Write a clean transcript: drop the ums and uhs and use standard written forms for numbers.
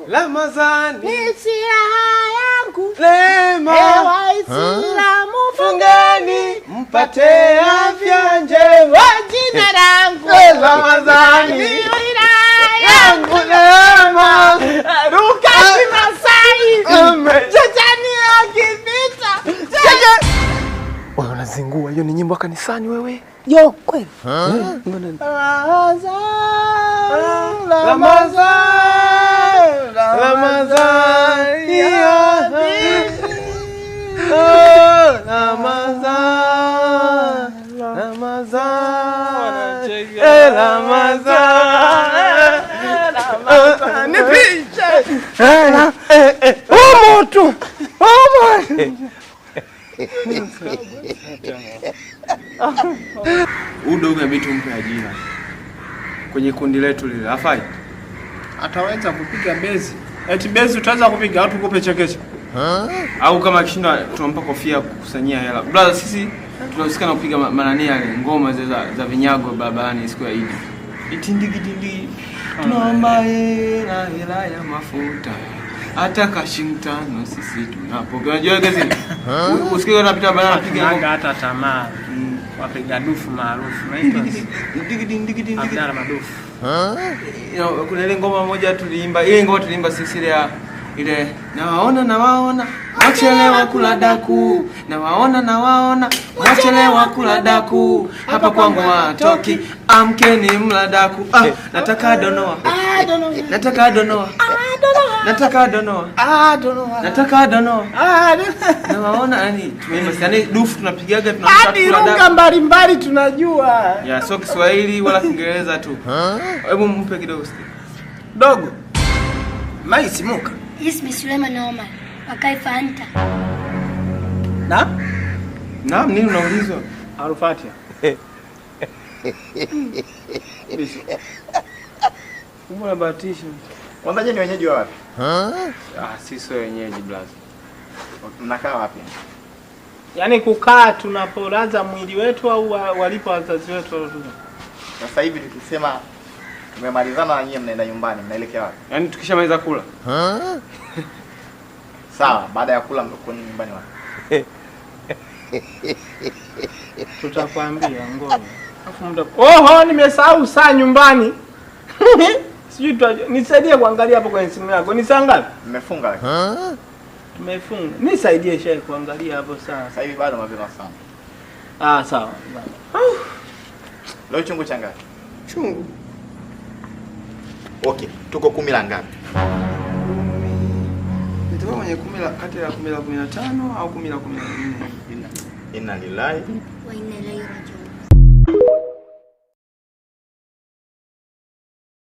Ramadhani ni silaha yangu. Lema Waislamu fungeni mpate afya njema. Jina langu Ramadhani ni wilaya yangu. Lema Ruka Kimasai Chachani akipita. Wewe unazingua, hiyo ni nyimbo ya kanisani wewe. Yo kweli. Udogo ametu mpe ajira kwenye kundi letu lile. Afai ataweza kupiga bezi. Eti bezi utaweza kupiga watu kupe chekeche. Au kama kishinda tunampa kofia kukusanyia hela. Brother, sisi tunahusika na kupiga manani yale ngoma za vinyago barabarani siku ya Eid. Itindigidindi tunaomba hela ya mafuta. Hata kashintano sisi tunapokea. Unajua kazi? Usikie unapita bana anapiga hata tamaa. Wapiga dufu maarufu naitwa Abdalla Madufu. Kuna ile ngoma moja tuliimba, ile ngoma tuliimba sisi ile nawaona wachelewa kula daku, nawaona wachelewa kula daku, hapa kwangu watoki, amkeni mla daku. Nataka donoa nawaona yani tumeimba yani dufu tunapigaga hadi lugha mbalimbali tunajua. Ya sio Kiswahili wala Kiingereza tu. Hebu mpe kidogo sikia. Dogo. Maisi muka. Ismi Suleiman Omar. Wakai Fanta. Naam, nini unaulizwa? Al-Fatiha. Mbona batisha? Kwanza je, ni wenyeji wa wapi? Sisi wenyeji blaza. Mnakaa wapi? Yaani kukaa tunapolaza mwili wetu au walipo wazazi wetu walotuza. Sasa hivi tukisema tumemalizana na nyinyi mnaenda nyumbani, mnaelekea wapi? Yaani tukishamaliza kula. Sawa, baada ya kula mko nyumbani wapi? Tutakwambia ngoja. Alafu muda. Oho, nimesahau saa nyumbani. Sijui nisaidie kuangalia hapo kwenye simu yako. Ni saa ngapi? Mmefunga lakini. Tumefunga. Nisaidie shehe kuangalia hapo saa. Sasa hivi bado mapema sana. Sawa. Leo chungu cha ngapi? Chungu. Okay, tuko 10 la ngapi? Nitakuwa kwenye 10 kati ya 10 la 15 au 10 la 14. Inna lillahi Wa inna ilaihi raji'un.